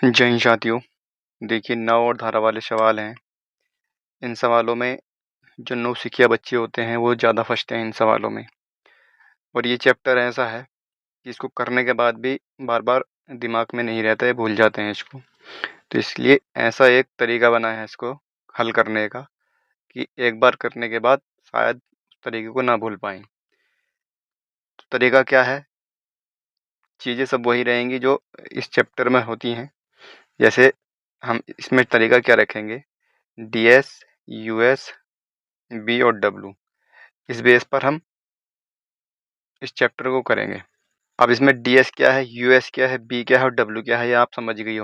जय हिंद साथियों। देखिए, नव और धारा वाले सवाल हैं। इन सवालों में जो नौसिखिया बच्चे होते हैं वो ज़्यादा फंसते हैं इन सवालों में। और ये चैप्टर ऐसा है कि इसको करने के बाद भी बार बार दिमाग में नहीं रहता है, भूल जाते हैं इसको। तो इसलिए ऐसा एक तरीका बना है इसको हल करने का कि एक बार करने के बाद शायद उस तरीके को ना भूल पाएँ। तो तरीका क्या है? चीज़ें सब वही रहेंगी जो इस चैप्टर में होती हैं। जैसे हम इसमें तरीका क्या रखेंगे, DS, US, B और W, इस बेस पर हम इस चैप्टर को करेंगे। अब इसमें DS क्या है, US क्या है, B क्या है और W क्या है, ये आप समझ गए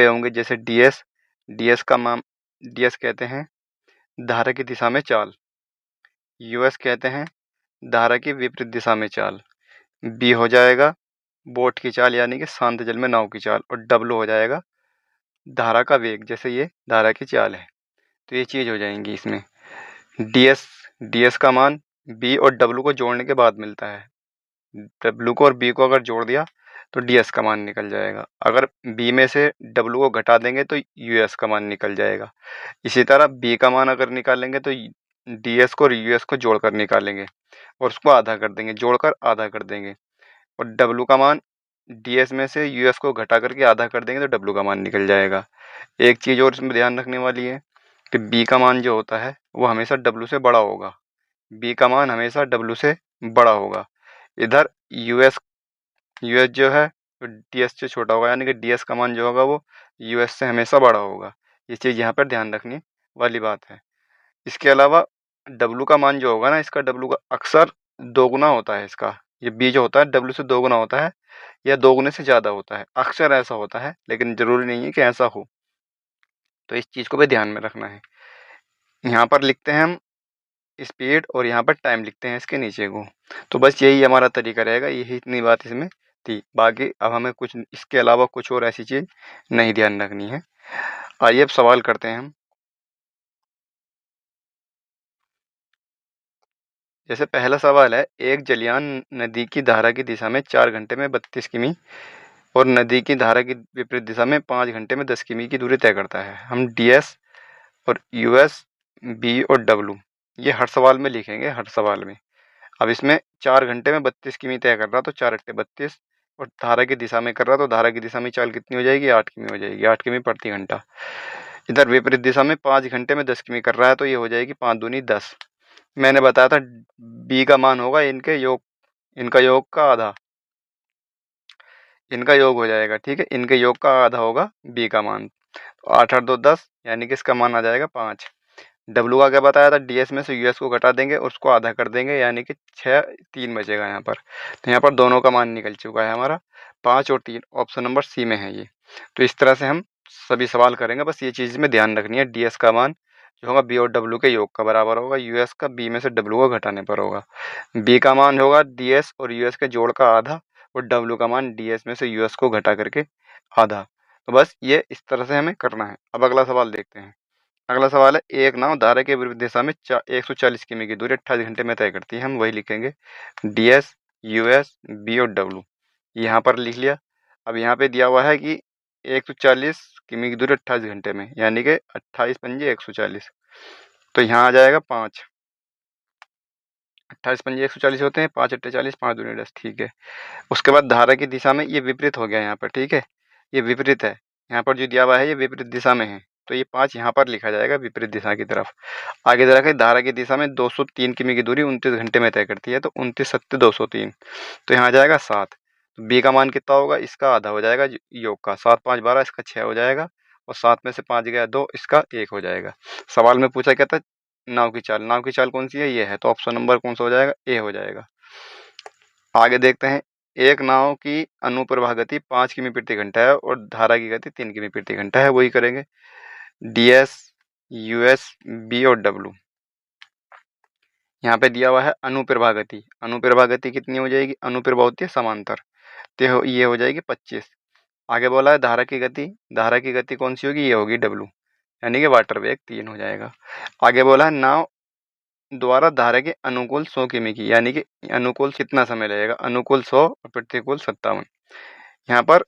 होंगे। जैसे DS का नाम, DS कहते हैं धारा की दिशा में चाल, US कहते हैं धारा की विपरीत दिशा में चाल, B हो जाएगा बोट की चाल यानी कि शांत जल में नाव की चाल, और W हो जाएगा धारा का वेग, जैसे ये धारा की चाल है। तो ये चीज़ हो जाएंगी इसमें। DS का मान B और W को जोड़ने के बाद मिलता है। W को और B को अगर जोड़ दिया तो DS का मान निकल जाएगा। अगर B में से W को घटा देंगे तो US का मान निकल जाएगा। इसी तरह B का मान अगर निकालेंगे तो DS को और US को जोड़कर निकालेंगे और उसको आधा कर देंगे, जोड़कर आधा कर देंगे। और W का मान DS में से US को घटा करके आधा कर देंगे तो W का मान निकल जाएगा। एक चीज़ और इसमें ध्यान रखने वाली है कि B का मान जो होता है वो हमेशा W से बड़ा होगा। B का मान हमेशा W से बड़ा होगा। इधर US जो है तो DS से छोटा होगा, यानी कि DS का मान जो होगा वो US से हमेशा बड़ा होगा। ये चीज़ यहाँ पर ध्यान रखने वाली बात है। इसके अलावा W का मान जो होगा ना, इसका W का अक्सर दोगुना होता है इसका। ये B जो होता है W से दोगुना होता है या दोगुने से ज़्यादा होता है। अक्सर ऐसा होता है, लेकिन ज़रूरी नहीं है कि ऐसा हो। तो इस चीज़ को भी ध्यान में रखना है। यहाँ पर लिखते हैं हम स्पीड और यहाँ पर टाइम लिखते हैं इसके नीचे को। तो बस यही हमारा तरीका रहेगा, यही इतनी बात इसमें थी। बाकी अब हमें कुछ इसके अलावा कुछ और ऐसी चीज़ नहीं ध्यान रखनी है। आइए अब सवाल करते हैं हम। जैसे पहला सवाल है, एक जलयान नदी की धारा की दिशा में 4 घंटे में 32 किमी और नदी की धारा की विपरीत दिशा में 5 घंटे में 10 किमी की दूरी तय करता है। हम DS और US, B और W ये हर सवाल में लिखेंगे, हर सवाल में। अब इसमें 4 घंटे में 32 किमी तय कर रहा तो 4 अट्टे 32, और धारा की दिशा में कर रहा तो धारा की दिशा में चाल कितनी हो जाएगी, 8 किमी हो जाएगी, 8 किमी प्रति घंटा। इधर विपरीत दिशा में 5 घंटे में 10 किमी कर रहा है तो ये हो जाएगी 5 दूनी 10। मैंने बताया था B का मान होगा इनका योग का आधा, इनका योग हो जाएगा, ठीक है। इनके योग का आधा होगा B का मान, तो 8 8 2 10, यानी कि इसका मान आ जाएगा 5। W का क्या बताया था, DS में से US को घटा देंगे और उसको आधा कर देंगे, यानी कि 6 3 बचेगा यहाँ पर। तो यहाँ पर दोनों का मान निकल चुका है हमारा, 5 और 3, ऑप्शन नंबर C में है ये। तो इस तरह से हम सभी सवाल करेंगे। बस ये चीज़ में ध्यान रखनी है, DS का मान जो होगा B और W के योग का बराबर होगा, US का B में से W को घटाने पर होगा। B का मान होगा DS और US के जोड़ का आधा, और W का मान DS में से US को घटा करके आधा। तो बस ये इस तरह से हमें करना है। अब अगला सवाल देखते हैं। अगला सवाल है, एक नाव धारा के विरुद्ध दिशा में 140 किमी की दूरी 28 घंटे में तय करती है। हम वही लिखेंगे, DS, US, B और W यहाँ पर लिख लिया। अब यहाँ पे दिया हुआ है कि 140 किमी की दूरी 28 घंटे में, यानी कि 28 पंजे 140, तो यहाँ आ जाएगा 5। 28 पंजे 140 होते हैं, 5 अट्टे 40, 5 दूनी 10, ठीक है। उसके बाद धारा की दिशा में ये विपरीत हो गया यहाँ पर, ठीक है, ये विपरीत है। यहाँ पर जो दिया हुआ है ये विपरीत दिशा में है, तो ये 5 यहाँ पर लिखा जाएगा विपरीत दिशा की तरफ। आगे जरा के धारा की दिशा में 203 किमी की दूरी 29 घंटे में तय करती है, तो 29 सत्ते 203, तो यहाँ आ जाएगा 7। तो B का मान कितना होगा, इसका आधा हो जाएगा योग का, 7 5 12, इसका 6 हो जाएगा, और 7 में से 5 गया 2, इसका 1 हो जाएगा। सवाल में पूछा क्या था, नाव की चाल कौन सी है, ये है, तो ऑप्शन नंबर कौन सा हो जाएगा, A हो जाएगा। आगे देखते हैं, एक नाव की अनुप्रवाह गति 5 किमी प्रति घंटा है और धारा की गति 3 किमी प्रति घंटा है। वही करेंगे, DS, US, B और W। यहाँ पे दिया हुआ है अनुप्रवाह गति। अनुप्रवाह गति कितनी हो जाएगी, अनुप्रवाह होती है समांतर, तो ये हो जाएगी 25। आगे बोला है धारा की गति, धारा की गति कौन सी होगी, ये होगी W, यानी कि वाटर वेग 3 हो जाएगा। आगे बोला है नाव द्वारा धारा के अनुकूल 100 किमी की, यानी कि अनुकूल कितना समय लगेगा, अनुकूल 100 और प्रतिकूल 57। यहाँ पर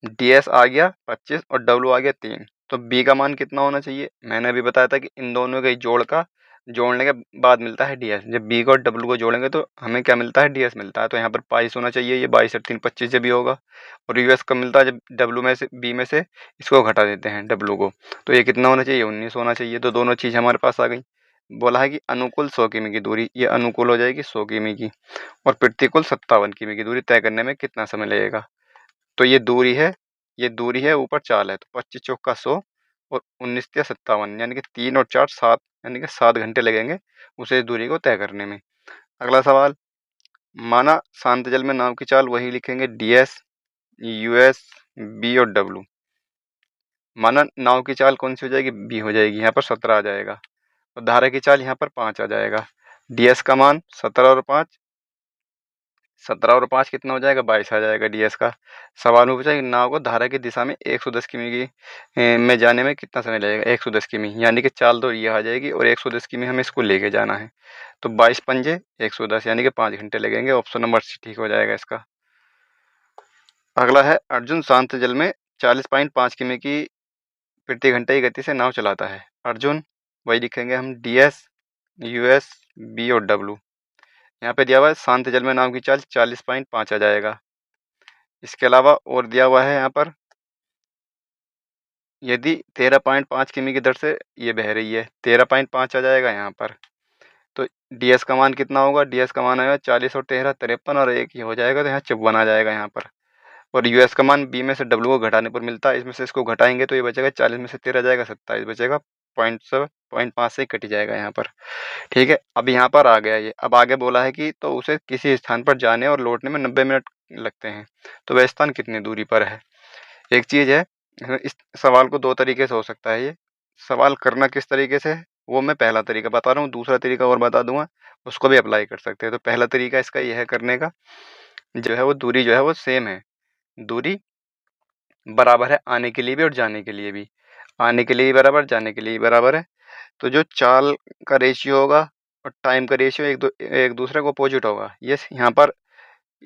ds आ गया 25 और w आ गया 3। तो b का मान कितना होना चाहिए? मैंने अभी बताया था कि इन दोनों के जोड़ने के बाद मिलता है ds। जब b को और w को जोड़ेंगे तो हमें क्या मिलता है? ds मिलता है। तो यहाँ पर 22 होना चाहिए। ये 22 और 3 25 जब भी होगा। और us कब मिलता है? जब w में से b में से इसको घटा देते हैं w को। तो ये कितना होना चाहिए? 19 होना चाहिए। तो दोनों चीज़ हमारे पास आ गई। बोला है कि अनुकूल 100 किमी की दूरी, ये अनुकूल हो जाएगी 100 किमी की, और प्रतिकूल 57 किमी की दूरी तय करने में कितना समय लगेगा? तो ये दूरी है, ऊपर चाल है, तो 25 चौका 100 और 19 तिया 57, यानी कि 3 और 4 7, यानी कि 7 घंटे लगेंगे उसे इस दूरी को तय करने में। अगला सवाल, माना शांत जल में नाव की चाल वही लिखेंगे ds, us, b और w। माना नाव की चाल कौन सी हो जाएगी? b हो जाएगी। यहाँ पर 17 आ जाएगा। और धारा की चाल यहाँ पर 5 आ जाएगा। ds का मान 17 और 5 कितना हो जाएगा? 22 आ जाएगा ds का। सवाल में पूछा कि नाव को धारा की दिशा में 110 किमी में जाने में कितना समय लगेगा? 110 किमी, यानी कि चाल तो ये आ जाएगी और 110 किमी हमें इसको लेके जाना है। तो 22 पंजे 110, यानी कि 5 घंटे लगेंगे। ऑप्शन नंबर सी ठीक हो जाएगा इसका। अगला है, अर्जुन शांत जल में 40.5 किमी की प्रति घंटे की गति से नाव चलाता है। अर्जुन वही लिखेंगे हम ds, us, b और w। यहाँ पे दिया हुआ है शांत जल में नाव की चाल 40.5 आ जाएगा। इसके अलावा और दिया हुआ है यहाँ पर, यदि 13.5 किमी की दर से ये बह रही है, 13.5 आ जाएगा यहाँ पर। तो ds का मान कितना होगा? ds का मान आएगा 40 और 13 53, और एक ये हो जाएगा, तो यहाँ 54 आ जाएगा यहाँ पर। और us का मान b में से w को घटाने पर मिलता है। इसमें से इसको घटाएंगे तो ये बचेगा 40 में से 13 जाएगा 27 बचेगा, 0.5 से कट जाएगा यहाँ पर। ठीक है, अब यहाँ पर आ गया ये। अब आगे बोला है कि तो उसे किसी स्थान पर जाने और लौटने में 90 मिनट लगते हैं, तो वह स्थान कितनी दूरी पर है? एक चीज़ है, इस सवाल को 2 तरीके से हो सकता है। ये सवाल करना किस तरीके से है वो मैं पहला तरीका बता रहा हूँ, दूसरा तरीका और बता दूंगा, उसको भी अप्लाई कर सकते हैं। तो पहला तरीका इसका यह है करने का, जो है वो दूरी जो है वो सेम है, दूरी बराबर है आने के लिए भी और जाने के लिए भी। आने के लिए भी बराबर, जाने के लिए भी बराबर है। तो जो चाल का रेशियो होगा और टाइम का रेशियो एक दूसरे को अपोजिट होगा। ये यहाँ पर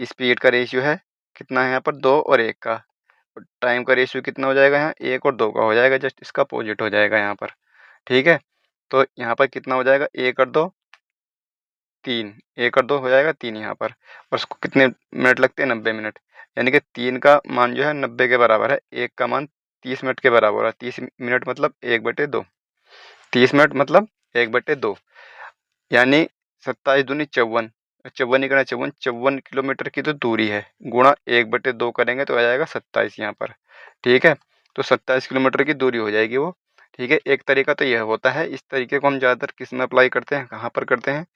स्पीड का रेशियो है कितना है? यहाँ पर 2 और 1 का। टाइम का रेशियो कितना हो जाएगा? यहाँ 1 और 2 का हो जाएगा, जस्ट इसका अपोजिट हो जाएगा यहाँ पर। ठीक है, तो यहाँ पर कितना हो जाएगा? 1 और 2 3, 1 और 2 हो जाएगा 3 यहाँ पर। और उसको कितने मिनट लगते हैं? 90 मिनट, यानी कि 3 का मान जो है 90 के बराबर है, 1 का मान 30 मिनट के बराबर है। 30 मिनट मतलब 1/2, 30 मिनट मतलब 1/2, यानी 27 दूनी 54, 54 ही करना, 54 किलोमीटर की तो दूरी है, गुणा 1/2 करेंगे तो आ जाएगा 27 यहाँ पर। ठीक है, तो 27 किलोमीटर की दूरी हो जाएगी वो। ठीक है, एक तरीका तो यह होता है। इस तरीके को हम ज़्यादातर किस में अप्लाई करते हैं, कहाँ पर करते हैं?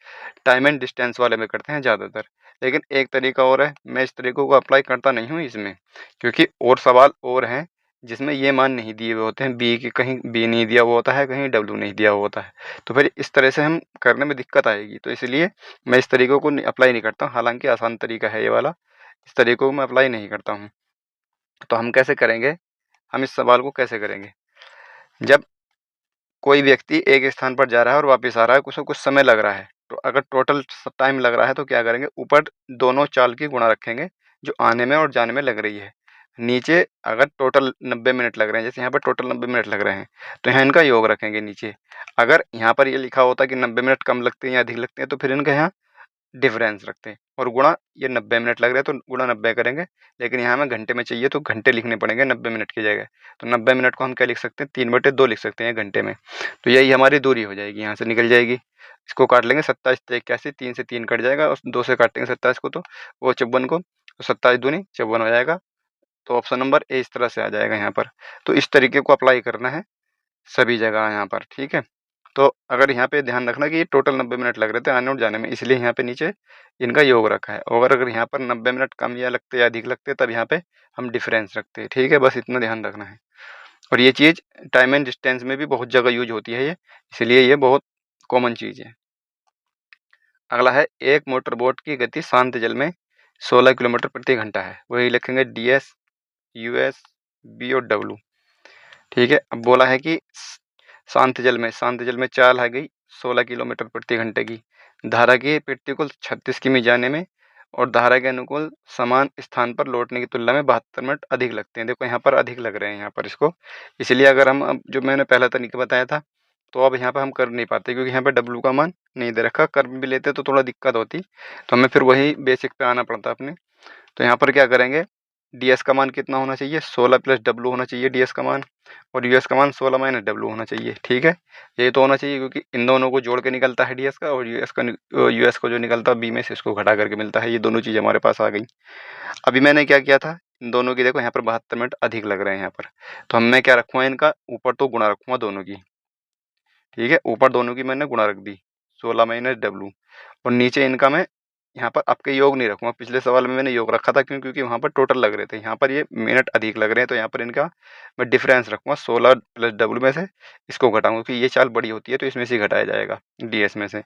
टाइम एंड डिस्टेंस वाले में करते हैं ज़्यादातर। लेकिन एक तरीका और है, मैं इस तरीके को अप्लाई करता नहीं हूँ इसमें, क्योंकि और सवाल और हैं जिसमें ये मान नहीं दिए हुए होते हैं, बी की कहीं बी नहीं दिया हुआ होता है, कहीं डब्ल्यू नहीं दिया हुआ होता है। तो फिर इस तरह से हम करने में दिक्कत आएगी, तो इसलिए मैं इस तरीक़ों को अप्लाई नहीं करता हूँ। हालांकि आसान तरीका है ये वाला, इस तरीक़ों को मैं अप्लाई नहीं करता हूँ। तो हम कैसे करेंगे? हम इस सवाल को कैसे करेंगे? जब कोई व्यक्ति एक स्थान पर जा रहा है और वापस आ रहा है, उसको कुछ समय लग रहा है, तो अगर टोटल टाइम लग रहा है तो क्या करेंगे? ऊपर दोनों चाल की गुणा रखेंगे जो आने में और जाने में लग रही है। नीचे अगर टोटल 90 मिनट लग रहे हैं, जैसे यहाँ पर टोटल 90 मिनट लग रहे हैं, तो यहाँ इनका योग रखेंगे नीचे। अगर यहाँ पर ये लिखा होता कि 90 मिनट कम लगते हैं या अधिक लगते हैं, तो फिर इनका यहाँ डिफरेंस रखते हैं, और गुणा, ये 90 मिनट लग रहे हैं तो गुणा 90 करेंगे। लेकिन यहाँ हमें घंटे में चाहिए तो घंटे लिखने पड़ेंगे 90 मिनट की जगह। तो 90 मिनट को हम क्या लिख सकते हैं? 3/2 लिख सकते हैं घंटे में। तो यही हमारी दूरी हो जाएगी, यहाँ से निकल जाएगी। इसको काट लेंगे, 27 तो 81, 3 से 3 कट जाएगा और 2 से काटेंगे 27 को, तो वो 54 को, तो 27 दूनी 54 हो जाएगा। तो ऑप्शन नंबर ए इस तरह से आ जाएगा यहाँ पर। तो इस तरीके को अप्लाई करना है सभी जगह यहाँ पर। ठीक है, तो अगर यहाँ पे ध्यान रखना कि ये टोटल 90 मिनट लग रहे थे आने और जाने में, इसलिए यहाँ पे नीचे इनका योग रखा है। और अगर यहाँ पर 90 मिनट कम या लगते या अधिक लगते, तब यहाँ पे हम डिफरेंस रखते हैं। ठीक है, बस इतना ध्यान रखना है। और ये चीज़ टाइम एंड डिस्टेंस में भी बहुत जगह यूज होती है ये, इसलिए ये बहुत कॉमन चीज़ है। अगला है, एक मोटर बोट की गति शांत जल में 16 किलोमीटर प्रति घंटा है, वही लिखेंगे ds, us, b और w। ठीक है, अब बोला है कि शांत जल में चाल आ गई 16 किलोमीटर प्रति घंटे की, धारा की प्रतिकूल 36 किमी जाने में और धारा के अनुकूल समान स्थान पर लौटने की तुलना में 72 मिनट अधिक लगते हैं। देखो यहाँ पर अधिक लग रहे हैं यहाँ पर इसको, इसलिए अगर हम अब जो मैंने पहला तरीका बताया था, तो अब यहाँ पर हम कर नहीं पाते क्योंकि यहाँ पे W का मान नहीं दे रखा। कर भी लेते तो थोड़ा दिक्कत होती, तो हमें फिर वही बेसिक पे आना पड़ता अपने। तो यहाँ पर क्या करेंगे, ds का मान कितना होना चाहिए, 16 + W होना चाहिए ds का मान, और US का मान 16 - W होना चाहिए। ठीक है, ये तो होना चाहिए क्योंकि इन दोनों को जोड़ के निकलता है ds का, और US को जो निकलता है B में से इसको घटा करके मिलता है। ये दोनों चीज़ हमारे पास आ गई। अभी मैंने क्या किया था, इन दोनों की देखो यहाँ पर 72 मिनट अधिक लग रहे हैं यहाँ पर, तो मैं क्या रखूँगा, इनका ऊपर तो गुणा रखूँगा दोनों की। ठीक है, ऊपर दोनों की मैंने गुणा रख दी, 16 - W, और नीचे इनका मैं यहाँ पर आपके योग नहीं रखूँगा। पिछले सवाल में मैंने योग रखा था क्योंकि वहाँ पर टोटल लग रहे थे, यहाँ पर ये मिनट अधिक लग रहे हैं, तो यहाँ पर इनका मैं डिफरेंस रखूँगा। 16 + W में से इसको घटाऊँगा क्योंकि ये चाल बड़ी होती है, तो इसमें से ही घटाया जाएगा DS में से।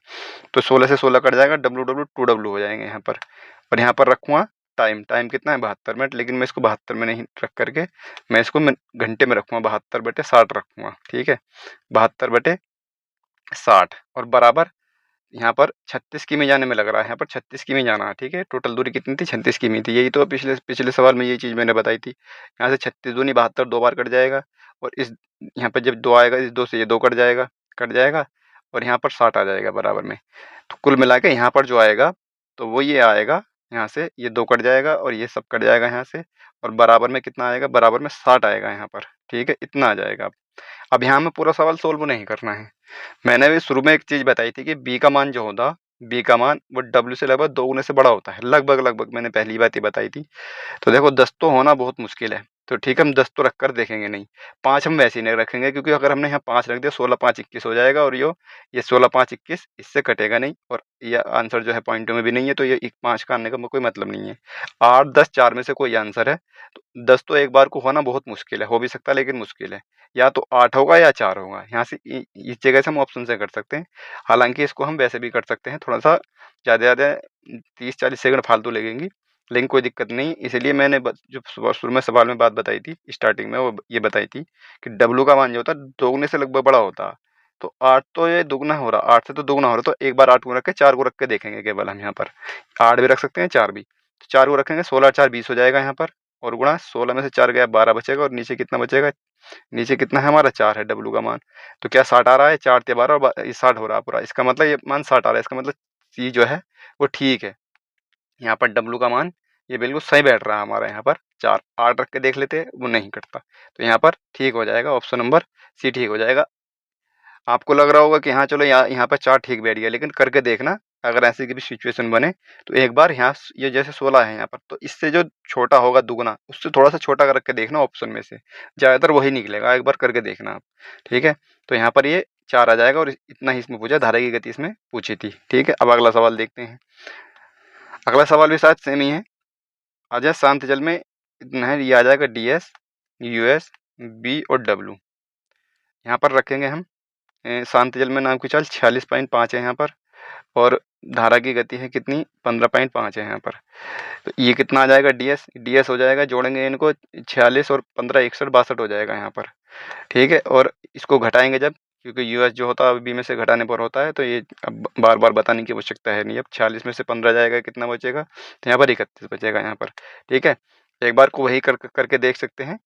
तो 16 से 16 कट जाएगा, W 2W हो जाएंगे यहाँ पर। और यहाँ पर रखूँगा टाइम, टाइम कितना है 72 मिनट, लेकिन मैं इसको 72 में नहीं रख करके मैं इसको घंटे में रखूँगा, 72/60 रखूँगा। ठीक है, 72/60, और बराबर यहाँ पर 36 किमी जाने में लग रहा है, यहाँ पर 36 किमी जाना है। ठीक है, टोटल दूरी कितनी थी, 36 किमी थी। यही तो पिछले पिछले सवाल में यही चीज़ मैंने बताई थी। यहाँ से 36 दूनी 72 दो बार कट जाएगा, और इस यहाँ पर जब 2 आएगा, इस 2 से ये 2 कट जाएगा, और यहाँ पर 60 आ जाएगा बराबर में। तो कुल मिला के यहाँ पर जो आएगा, तो वो ये आएगा, यहाँ से ये 2 कट जाएगा और ये सब कट जाएगा यहाँ से, और बराबर में कितना आएगा, बराबर में 60 आएगा यहाँ पर। ठीक है, इतना आ जाएगा। अब यहाँ में पूरा सवाल सोल्व नहीं करना है। मैंने भी शुरू में एक चीज़ बताई थी कि B का मान जो होता, B का मान वो W से लगभग 2 गुने से बड़ा होता है, लगभग मैंने पहली बात ही बताई थी। तो देखो 10 तो होना बहुत मुश्किल है, तो ठीक है हम 10 तो रख कर देखेंगे नहीं, 5 हम वैसे ही नहीं रखेंगे क्योंकि अगर हमने यहाँ 5 रख दिया, 16 5 21 हो जाएगा, और ये 16 5 21 इससे कटेगा नहीं, और ये आंसर जो है पॉइंटों में भी नहीं है, तो ये 5 का आने का कोई मतलब नहीं है। 8 10 4 में से कोई आंसर है, तो 10 तो एक बार को होना बहुत मुश्किल है, हो भी सकता है लेकिन मुश्किल है। या तो 8 होगा या 4 होगा, यहाँ से इस जगह से हम ऑप्शन से कर सकते हैं। हालांकि इसको हम वैसे भी कर सकते हैं, थोड़ा सा ज़्यादा 30-40 सेकंड फालतू लगेंगी, लेकिन कोई दिक्कत नहीं। इसलिए मैंने जो शुरू में सवाल में बात बताई थी स्टार्टिंग में, वो ये बताई थी कि W का मान जो होता है दोगुने से लगभग बड़ा होता है। तो 8 तो ये दुगना हो रहा, 8 से तो दुगना हो रहा, तो एक बार 8 को रख के 4 को रख के देखेंगे केवल हम यहाँ पर। 8 भी रख सकते हैं, 4 भी, तो 4 को रखेंगे, 16 4 20 हो जाएगा यहाँ पर, और गुणा 16 में से 4 गया 12 बचेगा, और नीचे कितना बचेगा, नीचे कितना है हमारा 4 है W का मान। तो क्या 60 आ रहा है, 4 × 12 और ये 60 हो रहा है पूरा, इसका मतलब ये मान 60 आ रहा है, इसका मतलब C जो है वो ठीक है। यहाँ पर W का मान ये बिल्कुल सही बैठ रहा है हमारा, यहाँ पर 4 8 रख के देख लेते हैं, वो नहीं कटता, तो यहाँ पर ठीक हो जाएगा, ऑप्शन नंबर C ठीक हो जाएगा। आपको लग रहा होगा कि हाँ चलो यहाँ पर 4 ठीक बैठ गया, लेकिन करके देखना, अगर ऐसी की भी सिचुएशन बने तो एक बार यहाँ ये जैसे 16 है यहाँ पर, तो इससे जो छोटा होगा दुगना, उससे थोड़ा सा छोटा रख के देखना ऑप्शन में से, ज़्यादातर वही निकलेगा, एक बार करके देखना आप। ठीक है, तो यहाँ पर ये 4 आ जाएगा, और इतना ही इसमें पूछा, धारा की गति इसमें पूछी थी। ठीक है, अब अगला सवाल देखते हैं। अगला सवाल भी शायद सेम ही है। आ जाए शांत जल में इतना है, ये आ जाएगा DS US B और W। यहाँ पर रखेंगे हम शांत जल में नाव की चाल 46.5 है यहाँ पर, और धारा की गति है कितनी, 15.5 है यहाँ पर। तो ये कितना आ जाएगा, DS हो जाएगा, जोड़ेंगे इनको 46 और 15 61 62 हो जाएगा यहाँ पर। ठीक है, और इसको घटाएंगे जब, क्योंकि US जो होता है B में से घटाने पर होता है, तो ये अब बार बार बताने की आवश्यकता है नहीं। अब 46 में से 15 जाएगा, कितना बचेगा, तो यहाँ पर 31 बचेगा यहाँ पर। ठीक है, एक बार को वही करके देख सकते हैं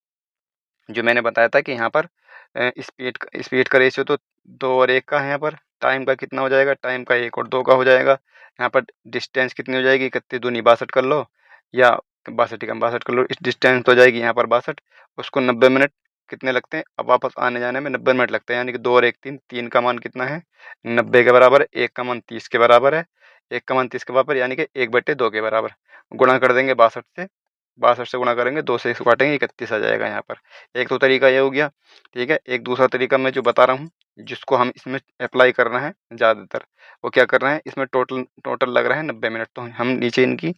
जो मैंने बताया था कि यहाँ पर स्पीड का रेशियो तो 2 और 1 का है, यहाँ पर टाइम का कितना हो जाएगा, टाइम का 1 और 2 का हो जाएगा। यहाँ पर डिस्टेंस कितनी हो जाएगी, 31 दूनी 62 कर लो, या 62 कम 62 कर लो, इस डिस्टेंस हो जाएगी यहाँ पर 62, उसको 90 मिनट कितने लगते हैं, अब वापस आने जाने में 90 मिनट लगते हैं, यानी कि 2 और 1 3, 3 का मान कितना है 90 के बराबर है, 1 का मान 30 के बराबर है, 1 का मान 30 के बराबर, यानी कि 1/2 के बराबर। गुणा कर देंगे 62 से, 62 से गुणा करेंगे, 2 से 1 काटेंगे, 31 आ जाएगा यहाँ पर। एक तो तरीका ये हो गया। ठीक है, एक दूसरा तरीका मैं जो बता रहा हूँ, जिसको हम इसमें अप्लाई करना है ज़्यादातर, वो क्या कर रहे हैं, इसमें टोटल लग रहा है 90 मिनट, तो हम नीचे इनकी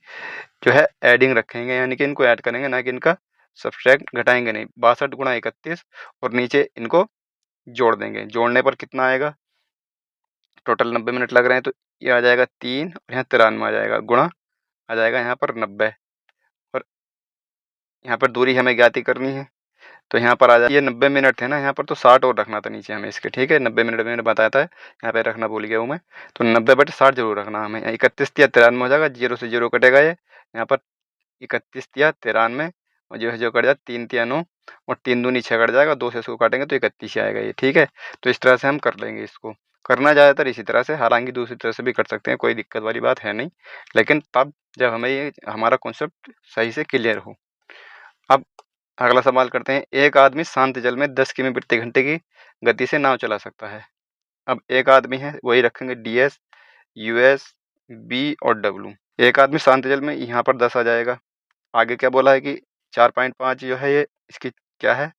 जो है एडिंग रखेंगे, यानी कि इनको ऐड करेंगे, ना कि इनका सब्सट्रैक्ट घटाएंगे नहीं। 62 गुणा 31, और नीचे इनको जोड़ देंगे, जोड़ने पर कितना आएगा, टोटल 90 मिनट लग रहे हैं, तो ये आ जाएगा 3, और यहाँ 93 आ जाएगा, गुणा आ जाएगा यहाँ पर 90, और यहाँ पर दूरी हमें ज्ञात ही करनी है, तो यहाँ पर आ जाए, ये 90 मिनट थे ना, यहाँ पर तो 60 और रखना था नीचे हमें इसके, ठीक है। 90 मिनट मैंने बताया था, यहाँ पे रखना भूल गया हूँ मैं। तो 90/60 जरूर रखना हमें। 31 या 93 हो जाएगा, 0 से 0 कटेगा ये, यहाँ पर 31 या 93 और जो है जो कट जाए 3 तिया 9 और 3 दूनी 6 कट जाएगा, 2 से इसको काटेंगे तो 31 ही आएगा ये, ठीक है। तो इस तरह से हम कर लेंगे इसको। करना ज़्यादातर इसी तरह से, हालांकि दूसरी तरह से भी कर सकते हैं, कोई दिक्कत वाली बात है नहीं, लेकिन तब जब हमें ये हमारा कॉन्सेप्ट सही से क्लियर हो। अब अगला सवाल करते हैं, एक आदमी शांत जल में 10 किमी प्रति घंटे की गति से नाव चला सकता है। अब एक आदमी है, वही रखेंगे DS, US, B और W। एक आदमी शांत जल में, यहाँ पर 10 आ जाएगा। आगे क्या बोला है कि 4.5 जो है ये इसकी क्या है,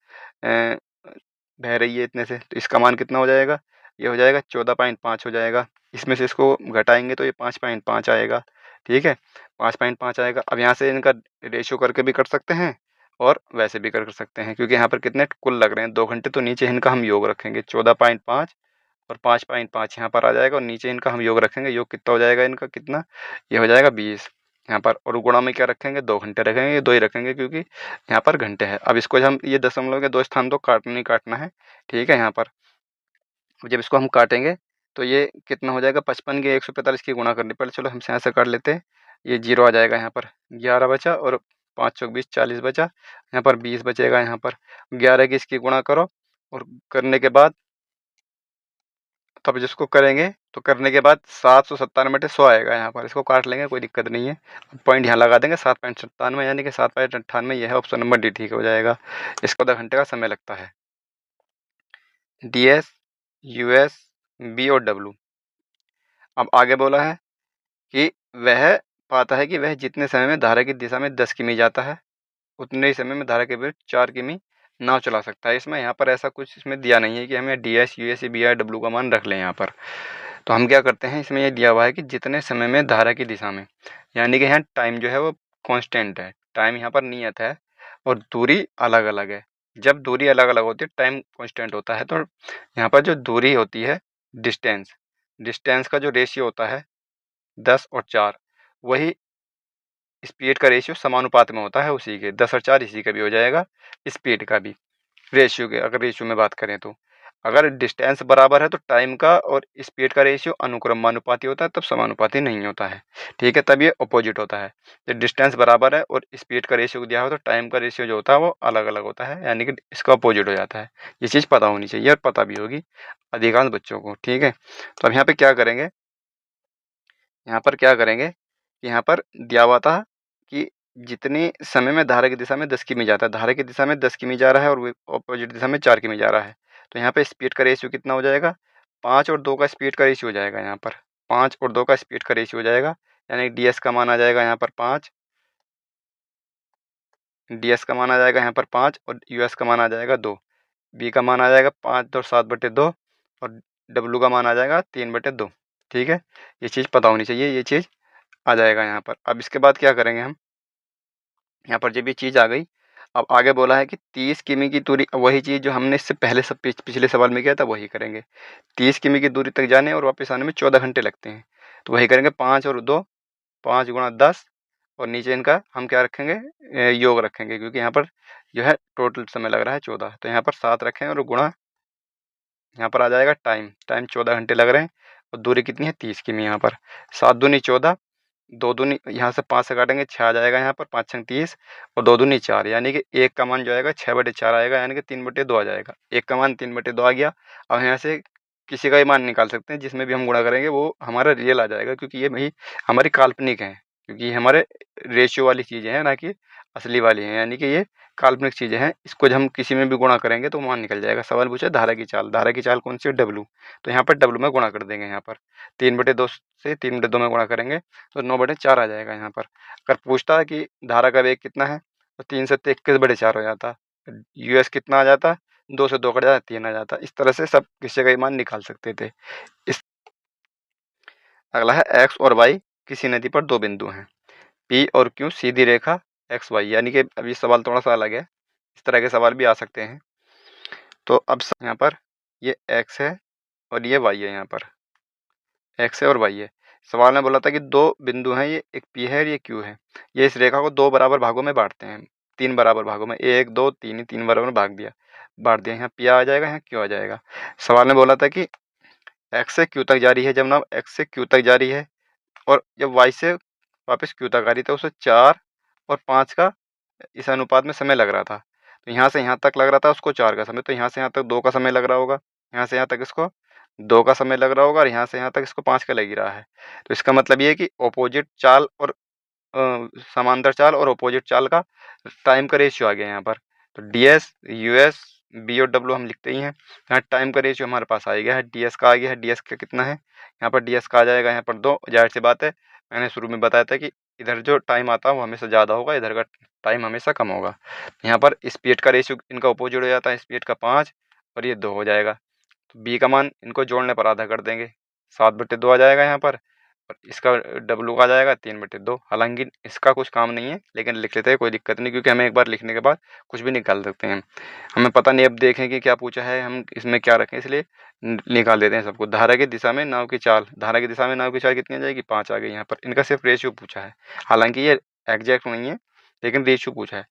बह रही है इतने से, तो इसका मान कितना हो जाएगा, ये हो जाएगा 14.5 हो जाएगा। इसमें से इसको घटाएंगे तो ये 5.5 आएगा, ठीक है। 5.5 आएगा। अब यहाँ से इनका रेशियो करके भी कर सकते हैं और वैसे भी कर सकते हैं, क्योंकि यहाँ पर कितने कुल लग रहे हैं 2 घंटे, तो नीचे इनका हम योग रखेंगे 14.5 और 5.5 यहाँ पर आ जाएगा, और नीचे इनका हम योग रखेंगे। योग कितना हो जाएगा इनका, कितना, ये हो जाएगा 20 यहाँ पर। और गुणा में क्या रखेंगे, 2 घंटे रखेंगे, ये 2 ही रखेंगे क्योंकि यहाँ पर घंटे है। अब इसको हम ये दशमलव के 2 स्थान तो काटना ही काटना है, ठीक है। यहाँ पर जब इसको हम काटेंगे तो ये कितना हो जाएगा, 55 के 145 की गुणा करनी पड़े। चलो हम यहाँ से काट लेते हैं, ये 0 आ जाएगा, यहाँ पर 11 बचा और 5 चौक 20, 40 बचा, यहाँ पर 20 बचेगा। यहाँ पर 11 की इसकी गुणा करो और करने के बाद तब जिसको करेंगे तो करने के बाद 797 100 आएगा। यहाँ पर इसको काट लेंगे, कोई दिक्कत नहीं है। पॉइंट यहाँ लगा देंगे 7.97, यानी कि 7.98, यह है ऑप्शन नंबर डी, ठीक हो जाएगा। इसको 10 घंटे का समय लगता है। DS, US, B और W। अब आगे बोला है कि वह पाता है कि वह जितने समय में धारा की दिशा में 10 किमी जाता है, उतने ही समय में धारा के विरुद्ध 4 किमी नाव चला सकता है। इसमें यहाँ पर ऐसा कुछ इसमें दिया नहीं है कि हमें DS, US, B या W का मान रख लें यहाँ पर। तो हम क्या करते हैं, इसमें ये दिया हुआ है कि जितने समय में धारा की दिशा में, यानी कि यहाँ टाइम जो है वो कांस्टेंट है, टाइम यहाँ पर नियत है और दूरी अलग अलग है। जब दूरी अलग अलग होती है टाइम कांस्टेंट होता है। तो यहाँ पर जो दूरी होती है, डिस्टेंस, डिस्टेंस का जो रेशियो होता है 10 और 4, वही स्पीड का रेशियो समानुपात में होता है उसी के। 10 और 4 इसी का भी हो जाएगा, स्पीड का भी रेशियो के, अगर रेशियो में बात करें तो। अगर डिस्टेंस बराबर है तो टाइम का और स्पीड का रेशियो अनुक्रमानुपाती होता है, तब समानुपाती नहीं होता है, ठीक है। तब ये अपोजिट होता है। जब डिस्टेंस बराबर है और स्पीड का रेशियो दिया हो तो टाइम का रेशियो जो होता है वो अलग अलग होता है, यानी कि इसका अपोजिट हो जाता है। ये चीज़ पता होनी चाहिए और पता भी होगी अधिकांश बच्चों को, ठीक है। तो अब यहाँ पे क्या करेंगे, यहाँ पर क्या करेंगे कि यहाँ पर दिया हुआ था कि जितने समय में धारा की दिशा में 10 किमी जाता है, धारा की दिशा में 10 किमी जा रहा है और अपोजिट दिशा में 4 किमी जा रहा है, तो यहाँ पे स्पीड का रेशियो कितना हो जाएगा, 5 और 2 का स्पीड का रेशियो हो जाएगा। यहाँ पर 5 और 2 का स्पीड का रेशियो हो जाएगा, यानी DS का मान आ जाएगा यहाँ पर 5, DS का मान आ जाएगा यहाँ पर 5 और US का मान आ जाएगा 2, B का मान आ जाएगा 5 और 7/2 और W का मान आ जाएगा 3/2, ठीक है। ये चीज़ पता होनी चाहिए, ये चीज़ आ जाएगा यहाँ पर। अब इसके बाद क्या करेंगे हम, यहाँ पर जब ये चीज़ आ गई, अब आगे बोला है कि 30 किमी की दूरी, वही चीज़ जो हमने इससे पहले सब पिछले सवाल में किया था वही करेंगे। 30 किमी की दूरी तक जाने और वापस आने में 14 घंटे लगते हैं, तो वही करेंगे 5 और 2, 5 गुणा 10 और नीचे इनका हम क्या रखेंगे, योग रखेंगे, क्योंकि यहाँ पर जो है टोटल समय लग रहा है 14, तो यहाँ पर 7 रखें और गुणा यहाँ पर आ जाएगा टाइम, 14 घंटे लग रहे हैं और दूरी कितनी है 30 किमी। यहाँ पर 7 दूनी 14, 2 दूनी यहाँ से 5 से काटेंगे 6 आ जाएगा, यहाँ पर 5 छंग 30 और 2 दूनी 4, यानी कि 1 का मान जो आएगा 6/4 आएगा, यानी कि 3/2 आ जाएगा। 1 का मान 3/2 आ गया। अब यहाँ से किसी का भी मान निकाल सकते हैं, जिसमें भी हम गुणा करेंगे वो हमारा रियल आ जाएगा, क्योंकि ये भाई हमारी काल्पनिक है, क्योंकि ये हमारे रेशियो वाली चीज़ें हैं, ना कि असली वाली हैं, यानी कि ये काल्पनिक चीज़ें हैं। इसको जब हम किसी में भी गुणा करेंगे तो मान निकल जाएगा। सवाल पूछा धारा की चाल, धारा की चाल कौन सी है, W, तो यहाँ पर W में गुणा कर देंगे। यहाँ पर 3/2 से 3/2 में गुणा करेंगे तो 9/4 आ जाएगा। यहाँ पर अगर पूछता है कि धारा का वेग कितना है तो 3 से 21/4 हो जाता, US कितना आ जाता, 2 से 2 कट जाता 3 आ जाता। इस तरह से सब किसी का मान निकाल सकते थे। इस अगला है X और Y किसी नदी पर 2 बिंदु हैं, P और Q सीधी रेखा XY, यानी कि अब ये सवाल थोड़ा सा अलग है, इस तरह के सवाल भी आ सकते हैं। तो अब यहाँ पर ये X है और ये Y है, यहाँ पर X है और Y है। सवाल में बोला था कि 2 बिंदु हैं, ये एक P है और ये Q है। ये इस रेखा को 2 बराबर भागों में बांटते हैं, 3 बराबर भागों में 1 2 3 3 बराबर भाग दिया, बांट दिया। यहाँ P आ जाएगा, यहाँ Q आ जाएगा। सवाल में बोला था कि x से q तक जा रही है, जब नाव x से q तक जा रही है और जब y से वापस q तक आ रही, तो उसे 4 और 5 का इस अनुपात में समय लग रहा था। तो यहाँ से यहाँ तक लग रहा था उसको 4 का समय, तो यहाँ से यहाँ तक 2 का समय लग रहा होगा, यहाँ से यहाँ तक इसको 2 का समय लग रहा होगा और यहाँ से यहाँ तक इसको 5 का लग ही रहा है। तो इसका मतलब ये है कि ऑपोजिट चाल और समांतर चाल और ऑपोजिट चाल का टाइम का रेशियो आ गया यहाँ पर। तो ds us b और w हम लिखते ही हैं। यहाँ टाइम का रेशियो हमारे पास आ गया है, ds का आ गया है। ds का कितना है, यहाँ पर ds का आ जाएगा यहाँ पर 2। जाहिर सी बात है, मैंने शुरू में बताया था कि इधर जो टाइम आता है वो हमेशा ज़्यादा होगा, इधर का टाइम हमेशा कम होगा। यहाँ पर स्पीड का रेशियो इनका अपोजिट हो जाता है, स्पीड का 5 और ये 2 हो जाएगा। तो b का मान इनको जोड़ने पर आधा कर देंगे, 7/2 आ जाएगा यहाँ पर, और इसका W का आ जाएगा 3/2। हालांकि इसका कुछ काम नहीं है, लेकिन लिख लेते हैं, कोई दिक्कत नहीं, क्योंकि हमें एक बार लिखने के बाद कुछ भी निकाल सकते हैं। हमें पता नहीं, अब देखें कि क्या पूछा है, हम इसमें क्या रखें, इसलिए निकाल देते हैं सबको। धारा की दिशा में नाव की चाल, धारा की दिशा में नाव की चाल कितनी आ जाएगी, 5 आ गई यहाँ पर। इनका सिर्फ रेशियो पूछा है, हालांकि ये एग्जैक्ट नहीं है, लेकिन रेशियो पूछा है।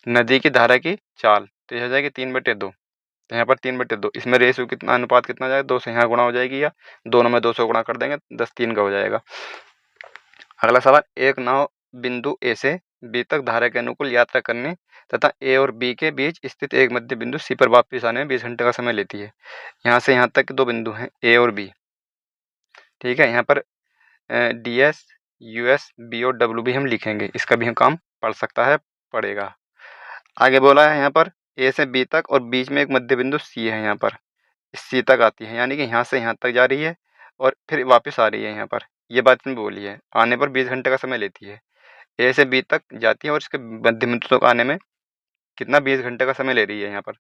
नदी की धारा की चाल, तो ये हो जाएगी 3/2। तो यहाँ पर 3/2, इसमें रेशियो कितना, अनुपात कितना जाएगा, 2 से यहाँ गुणा हो जाएगी, या दोनों में 2 से गुणा कर देंगे, 10 3 का हो जाएगा। अगला सवाल, एक नाव बिंदु ए से बी तक धारा के अनुकूल यात्रा करने तथा ए और बी के बीच स्थित एक मध्य बिंदु सी पर वापस आने में 20 घंटे का समय लेती है। यहाँ से यहाँ तक 2 बिंदु हैं, ए और बी। ठीक है, यहाँ पर ds us b और w भी हम लिखेंगे, इसका भी हम काम पड़ सकता है, पड़ेगा। आगे बोला है यहाँ पर ए से बी तक और बीच में एक मध्य बिंदु सी है, यहाँ पर सी तक आती है, यानी कि यहाँ से यहाँ तक जा रही है और फिर वापस आ रही है। यहाँ पर ये बात मैं बोली है, आने पर 20 घंटे का समय लेती है। ए से बी तक जाती है और इसके मध्य बिंदु तक आने में कितना, 20 घंटे का समय ले रही है यहाँ पर।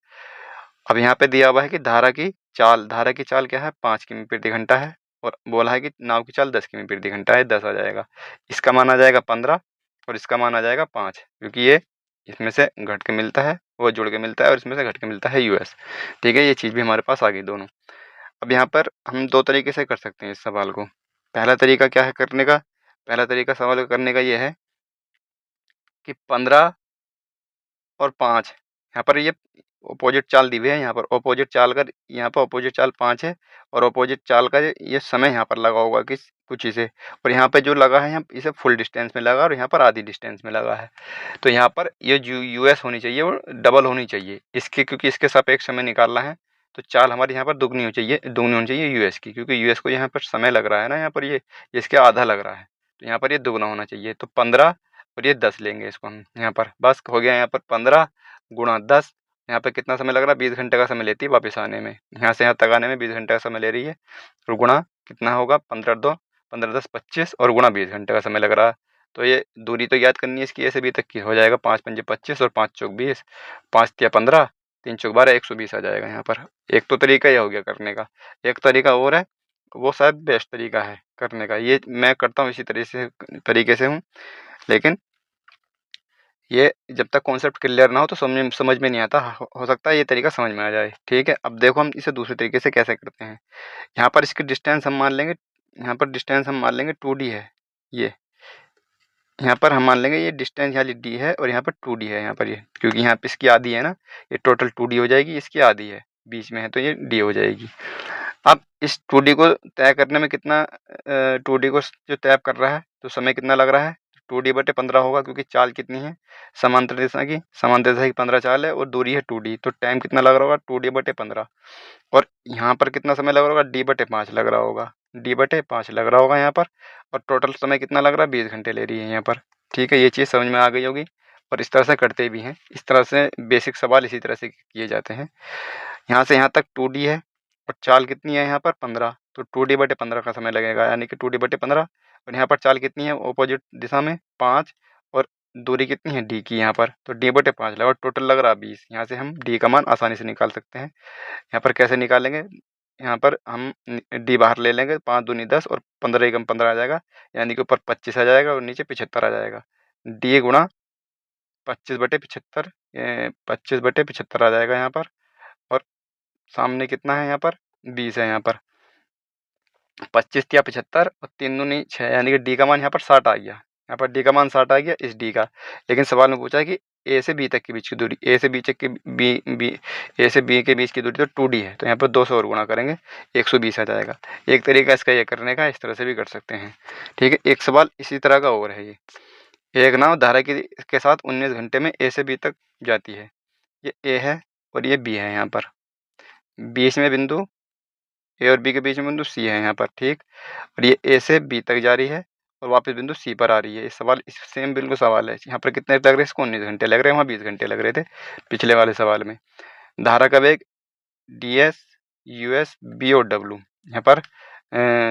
अब यहाँ पे दिया हुआ है कि धारा की चाल, धारा की चाल क्या है, 5 किमी प्रति घंटा है, और बोला है कि नाव की चाल 10 किमी प्रति घंटा है, 10 आ जाएगा। इसका मान आ जाएगा 15 और इसका मान आ जाएगा 5, क्योंकि ये इसमें से घट के मिलता है, वो जुड़ के मिलता है, और इसमें से घट के मिलता है यूएस। ठीक है, ये चीज़ भी हमारे पास आ गई दोनों। अब यहाँ पर हम 2 तरीके से कर सकते हैं इस सवाल को। पहला तरीका क्या है करने का, पहला तरीका सवाल को करने का ये है कि 15 और 5, यहाँ पर ये अपोजिट चाल दी हुई है, यहाँ पर अपोजिट चाल का, यहाँ पर अपोजिट चाल 5 है और अपोजिट चाल का ये समय यहाँ पर लगा होगा किस कुछ इसे, और यहाँ पे जो लगा है, यहाँ इसे फुल डिस्टेंस में लगा और यहाँ पर आधी डिस्टेंस में लगा है। तो यहाँ पर ये जो यूएस होनी चाहिए वो डबल होनी चाहिए इसके, क्योंकि इसके सापेक्ष समय निकालना है। तो चाल हमारी यहाँ पर दुगनी होनी चाहिए यूएस की, क्योंकि यूएस को यहाँ पर समय लग रहा है ना, यहाँ पर ये इसके आधा लग रहा है, तो यहाँ पर ये दुगना होना चाहिए। तो 15 और ये 10 लेंगे इसको हम, यहाँ पर बस हो गया। यहाँ पर 15 गुणा 10, यहाँ पे कितना समय लग रहा है, 20 घंटे का समय लेती है वापस आने में, यहाँ से यहाँ तक आने में 20 घंटे का समय ले रही है। और गुणा कितना होगा, 15 10 25 और गुणा 20 घंटे का समय लग रहा है। तो ये दूरी तो याद करनी है इसकी, ऐसे बी तक की हो जाएगा, 5 पंजे 25 और 5 चौक 20, 5 तिया 15, 3 चौक 12, 120 आ जाएगा यहाँ पर। एक तो तरीका यह हो गया करने का, एक तरीका और है, वो शायद बेस्ट तरीका है करने का, ये मैं करता हूँ इसी तरीके से हूँ, लेकिन ये जब तक कॉन्सेप्ट क्लियर ना हो तो समझ में नहीं आता। हो सकता है ये तरीका समझ में आ जाए। ठीक है, अब देखो हम इसे दूसरे तरीके से कैसे करते हैं। यहाँ पर इसकी डिस्टेंस हम मान लेंगे, यहाँ पर डिस्टेंस हम मान लेंगे 2d है, ये यहाँ पर हम मान लेंगे ये डिस्टेंस यहाँ d है और यहाँ पर 2d है, यहाँ पर ये, क्योंकि यहाँ पे इसकी आधी है ना, ये टोटल 2d हो जाएगी, इसकी आधी है, बीच में है तो ये d हो जाएगी। अब इस 2d को तय करने में कितना, 2d को जो तय कर रहा है तो समय कितना लग रहा है, 2d/15 होगा, क्योंकि चाल कितनी है, समांतर दिशा की 15 चाल है और दूरी है 2d, तो टाइम कितना लग रहा होगा, 2d/15। और यहाँ पर कितना समय लग रहा होगा, d/5 लग रहा होगा, d/5 लग रहा होगा यहाँ पर। और टोटल समय कितना लग रहा है, 20 घंटे ले रही है यहाँ पर। ठीक है, ये चीज़ समझ में आ गई होगी, और इस तरह से करते भी हैं, इस तरह से बेसिक सवाल इसी तरह से किए जाते हैं। यहाँ से यहाँ तक 2d है और चाल कितनी है यहाँ पर 15, तो 2d/15 का समय लगेगा, यानी कि 2d/15। और यहाँ पर चाल कितनी है ऑपोजिट दिशा में 5, और दूरी कितनी है d की यहाँ पर, तो d/5 लगा, टोटल लग रहा है 20। यहाँ से हम d का मान आसानी से निकाल सकते हैं। यहाँ पर कैसे निकालेंगे, यहाँ पर हम d बाहर ले लेंगे, 5 दूनी 10 और 15 एकम 15 आ जाएगा, यानी कि ऊपर 25 आ जाएगा और नीचे 75 आ जाएगा। d गुणा 25/75, 25/75 आ जाएगा यहाँ पर। और सामने कितना है यहाँ पर, 20 है यहाँ पर, 25 या 75 और 3 दूनी 6, यानी कि डी का मान यहाँ पर 60 आ गया, यहाँ पर डी का मान 60 आ गया इस डी का। लेकिन सवाल में पूछा है कि ए से बी तक के बीच की दूरी, ए से बी तक के ए से बी के बीच की दूरी तो 2D है, तो यहाँ पर 2 से और गुणा करेंगे 120 आ जाएगा। एक तरीका इसका ये करने का, इस तरह से भी कर सकते हैं। ठीक है, एक सवाल इसी तरह का और है ये। एक नाव धारा के साथ 19 घंटे में ए से बी तक जाती है। ये ए है और ये बी है। यहाँ पर बीच में बिंदु ए और बी के बीच में बिंदु सी है यहाँ पर। ठीक, और ये ए से बी तक जा रही है और वापस बिंदु सी पर आ रही है। इस सवाल इस सेम बिल्कुल सवाल है। यहाँ पर कितने लग रहे हैं इसको? 19 घंटे लग रहे हैं, वहाँ 20 घंटे लग रहे थे पिछले वाले सवाल में। धारा का वेग ds us b और w। यहाँ पर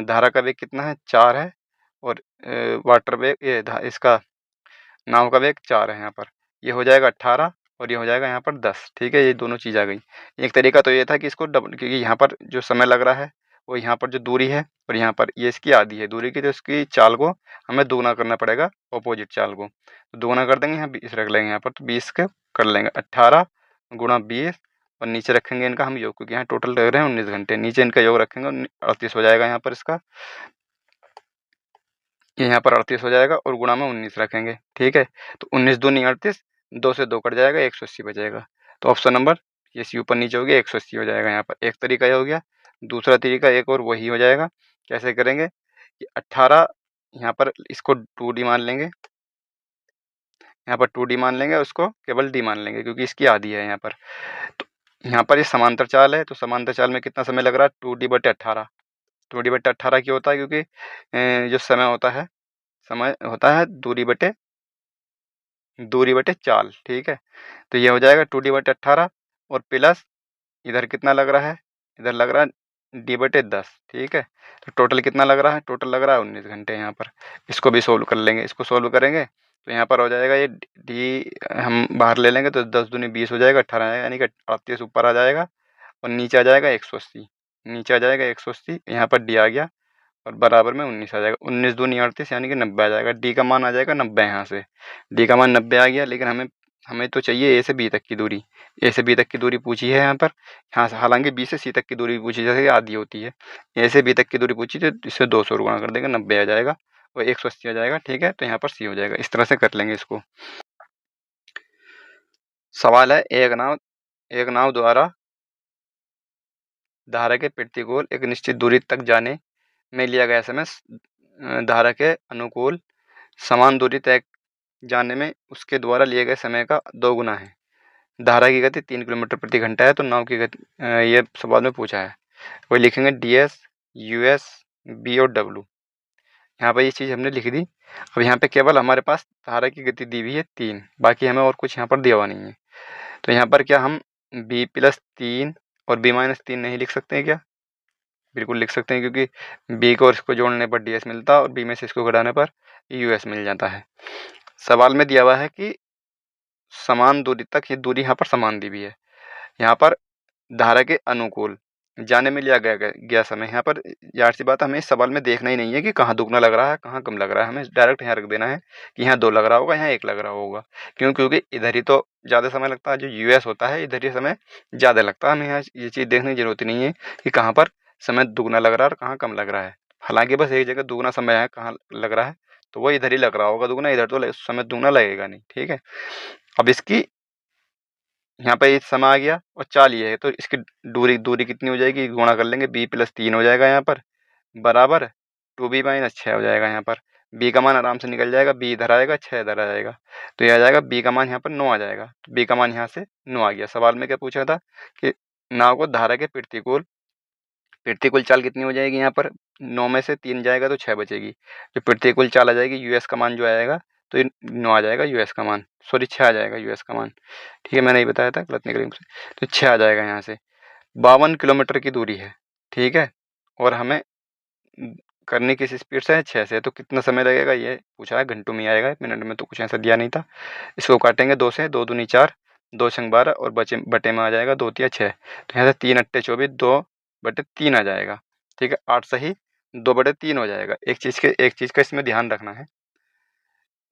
धारा का वेग कितना है? 4 है और वाटर वेग इसका नाव का वेग 4 है। यहाँ पर ये हो जाएगा 18 और ये हो जाएगा यहाँ पर 10। ठीक है, ये दोनों चीज़ आ गई। एक तरीका तो ये था कि इसको डबल, क्योंकि यहाँ पर जो समय लग रहा है वो यहाँ पर जो दूरी है और यहाँ पर ये इसकी आधी है दूरी की, तो इसकी चाल को हमें दोगुना करना पड़ेगा, ऑपोजिट चाल को। तो दोगुना कर देंगे, यहाँ 20 रख लेंगे यहाँ पर, तो 20 के कर लेंगे 18 गुणा 20 और नीचे रखेंगे इनका हम योग, क्योंकि यहाँ टोटल लग रहे हैं 19 घंटे। नीचे इनका योग रखेंगे 38 हो जाएगा यहाँ पर इसका, ये यहाँ पर 38 हो जाएगा और गुणा में 19 रखेंगे। ठीक है, तो 19 दूनी 38, 2 से 2 कट जाएगा, 180 बचेगा। तो ऑप्शन नंबर ये सी ऊपर नीचे हो गया, 180 हो जाएगा यहाँ पर। एक तरीका ये हो गया। दूसरा तरीका एक और वही हो जाएगा। कैसे करेंगे कि 18 यहाँ पर इसको 2D मान लेंगे, यहाँ पर 2D मान लेंगे और उसको केवल D मान लेंगे, क्योंकि इसकी आधी है यहाँ पर। तो यहाँ पर ये समांतर चाल है, तो समांतर चाल में कितना समय लग रहा है? 2D/18। 2D/18 क्यों होता है? क्योंकि जो समय होता है दूरी बटे चाल। ठीक है, तो ये हो जाएगा 2D/18 और प्लस इधर कितना लग रहा है? इधर लग रहा है D/10। ठीक है, तो टोटल कितना लग रहा है? टोटल लग रहा है 19 घंटे यहाँ पर। इसको भी सोल्व कर लेंगे। इसको सोल्व करेंगे तो यहाँ पर हो जाएगा ये डी हम बाहर ले लेंगे, तो 10 दूनी 20 हो जाएगा, 18 आएगा, यानी कि 38 ऊपर आ जाएगा और नीचे आ जाएगा 180। नीचे आ जाएगा 180, यहाँ पर डी आ गया और बराबर में 19 आ जाएगा। 19 दूनी 38 यानी कि 90 आ जाएगा। डी का मान आ जाएगा 90 यहाँ से। डी का मान 90 आ गया, लेकिन हमें तो चाहिए ए से बी तक की दूरी। ए से बी तक की दूरी पूछी है यहाँ पर। यहाँ से हालांकि बी से सी तक की दूरी पूछी, जैसे कि आधी होती है। ए से बी तक की दूरी पूछी तो इससे 2 से गुणा कर देंगे, 90 आ जाएगा और 180 आ जाएगा। ठीक है, तो यहाँ पर सी हो जाएगा। इस तरह से कर लेंगे इसको। सवाल है, एक नाव द्वारा धारा के प्रतिकूल एक निश्चित दूरी तक जाने में लिया गया समय धारा के अनुकूल समान दूरी तय जाने में उसके द्वारा लिए गए समय का 2 गुना है। धारा की गति 3 किलोमीटर प्रति घंटा है, तो नाव की गति ये सवाल में पूछा है। वही लिखेंगे ds us b और w। यहाँ पर ये चीज़ हमने लिख दी। अब यहाँ पे केवल हमारे पास धारा की गति दी हुई है 3, बाकी हमें और कुछ यहाँ पर दिया हुआ नहीं है। तो यहाँ पर क्या हम b+3 और b-3 नहीं लिख सकते हैं क्या? बिल्कुल लिख सकते हैं, क्योंकि बी को और इसको जोड़ने पर ds मिलता है और बी में से इसको घटाने पर us मिल जाता है। सवाल में दिया हुआ है कि समान दूरी तक, ये दूरी यहाँ पर समान दी हुई है। यहाँ पर धारा के अनुकूल जाने में लिया गया समय, यहाँ पर यार सी बात, हमें इस सवाल में देखना ही नहीं है कि कहाँ दुगना लग रहा है कहाँ कम लग रहा है। हमें डायरेक्ट यहाँ रख देना है कि यहाँ 2 लग रहा होगा, यहाँ 1 लग रहा होगा। क्योंकि इधर ही तो ज़्यादा समय लगता है, जो यूएस होता है इधर ही समय ज़्यादा लगता है। हमें यहाँ ये चीज़ देखने की जरूरत नहीं है कि कहाँ पर समय दुगना लग रहा है और कहाँ कम लग रहा है। हालांकि बस एक जगह दुगना समय है, कहाँ लग रहा है, तो वो इधर ही लग रहा होगा दुगना, इधर तो समय दुगना लगेगा नहीं। ठीक है, अब इसकी यहाँ पे समय आ गया और चाल ये है, तो इसकी दूरी कितनी हो जाएगी? गुणा कर लेंगे, b+3 हो जाएगा यहाँ पर बराबर 2b-6 हो जाएगा। यहाँ पर b का मान आराम से निकल जाएगा, b इधर आएगा, 6 इधर आ जाएगा, तो ये आ जाएगा b का मान यहाँ पर 9 आ जाएगा। तो b का मान यहाँ से 9 आ गया। सवाल में क्या पूछा था कि नाव को धारा के प्रतिकूल चाल कितनी हो जाएगी? यहाँ पर 9 में से 3 जाएगा तो 6 बचेगी। जो प्रतिकूल चाल आ जाएगी, यूएस का मान जो आएगा, तो ये 9 आ जाएगा यूएस का मान, सॉरी 6 आ जाएगा यूएस का मान। ठीक है, मैंने नहीं बताया था, गलत निकली मुझसे, तो 6 आ जाएगा यहाँ से। 52 किलोमीटर की दूरी है। ठीक है, और हमें करनी किस स्पीड से है? 6 से। तो कितना समय लगेगा ये पूछा है, घंटों में आएगा, मिनट में तो कुछ ऐसा दिया नहीं था। इसको काटेंगे 2 से, 2 दूनी 4, 2 छंग 12 और बटे में आ जाएगा 2 तिया 6। तो यहाँ से 3 अट्टे 24, 2/3 आ जाएगा। ठीक है, 8 सही 2/3 हो जाएगा। एक चीज़ का इसमें ध्यान रखना है,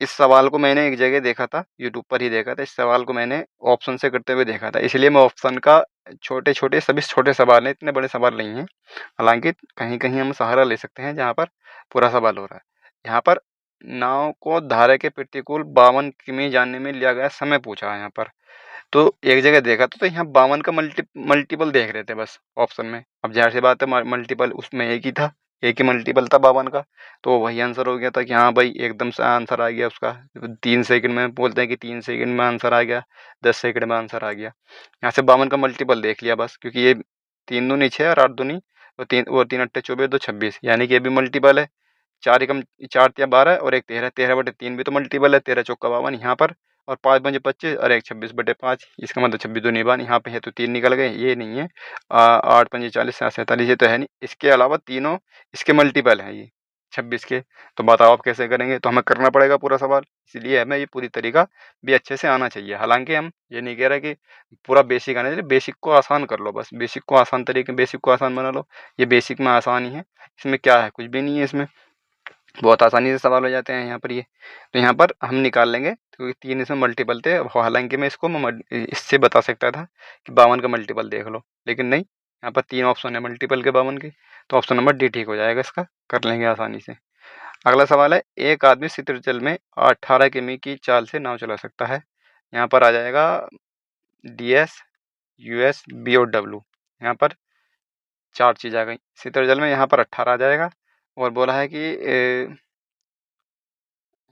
इस सवाल को मैंने एक जगह देखा था, यूट्यूब पर ही देखा था। इस सवाल को मैंने ऑप्शन से करते हुए देखा था, इसलिए मैं ऑप्शन का सभी छोटे सवाल हैं, इतने बड़े सवाल नहीं हैं। हालांकि कहीं कहीं हम सहारा ले सकते हैं जहाँ पर पूरा सवाल हो रहा है। यहाँ पर नाव को धारा के प्रतिकूल 52 किमी जाने में लिया गया समय पूछा है यहाँ पर। तो एक जगह देखा तो यहाँ 52 का मल्टीपल देख रहे थे बस ऑप्शन में। अब ज़ाहिर सी बात है मल्टीपल उसमें एक ही था, एक ही मल्टीपल था 52 का, तो वही आंसर हो गया था कि हाँ भाई एकदम से आंसर आ गया उसका। 3 सेकंड में बोलते हैं कि 3 सेकंड में आंसर आ गया, 10 सेकंड में आंसर आ गया। यहाँ से 52 का मल्टीपल देख लिया बस, क्योंकि ये 3 दूनी 6 और 8 दूनी और 3 अट्ठे 24 2 26, यानी कि ये भी मल्टीपल है। 4 एकम 4 तिया 12 और एक 13, 13/3 भी तो मल्टीपल है, 13 चौका 52 यहाँ पर, और 5 पंजे 25 और एक 26/5, इसका मतलब 26 दूनी 52, यहाँ पे है तो 3 निकल गए, ये नहीं है। 8 पंजे 40, 7 47, ये तो है नहीं। इसके अलावा तीनों इसके मल्टीपल हैं ये 26 के। तो बताओ आप कैसे करेंगे? तो हमें करना पड़ेगा पूरा सवाल, इसलिए हमें ये पूरी तरीका भी अच्छे से आना चाहिए। हालांकि हम ये नहीं कह रहे कि पूरा बेसिक आना चाहिए, बेसिक को आसान कर लो बस, बेसिक को आसान तरीके, बेसिक को आसान बना लो। ये बेसिक में आसान ही है, इसमें क्या है, कुछ भी नहीं है इसमें, बहुत आसानी से सवाल हो जाते हैं यहाँ पर ये। तो यहाँ पर हम निकाल लेंगे, क्योंकि 3 इसमें मल्टीपल थे। हालांकि मैं इसको इससे बता सकता था कि 52 का मल्टीपल देख लो, लेकिन नहीं, यहाँ पर 3 ऑप्शन है मल्टीपल के 52 के, तो ऑप्शन नंबर डी ठीक हो जाएगा, इसका कर लेंगे आसानी से। अगला सवाल है, एक आदमी शीतल जल में 18 किमी की चाल से नाव चला सकता है। यहाँ पर आ जाएगा DS, US, B और W। यहाँ पर 4 चीज़ आ गई। शीतल जल में यहाँ पर 18 आ जाएगा, और बोला है कि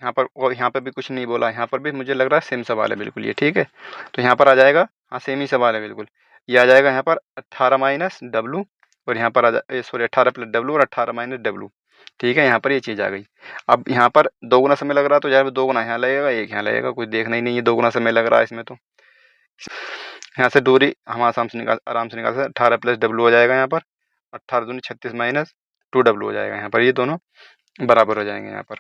यहाँ पर, और यहाँ पर भी कुछ नहीं बोला, यहाँ पर भी मुझे लग रहा है सेम सवाल है बिल्कुल ये, ठीक है। तो यहाँ पर आ जाएगा, हाँ सेम ही सवाल है बिल्कुल। ये आ जाएगा यहाँ पर 18 माइनस W, और यहाँ पर आ जा सॉरी 18 प्लस W और 18 माइनस W, ठीक है। यहाँ पर ये चीज़ आ गई। अब यहाँ पर 2 गुना समय लग रहा है, तो यार 2 गुना यहाँ लगेगा, एक यहाँ लगेगा, कुछ देखना ही नहीं है, 2 गुना समय लग रहा है इसमें। तो यहाँ से दूरी हम आराम से निकाल सकते, 18 प्लस W हो जाएगा यहाँ पर, 18 दूनी 36 माइनस 2W हो जाएगा यहाँ पर, ये दोनों बराबर हो जाएंगे यहाँ पर,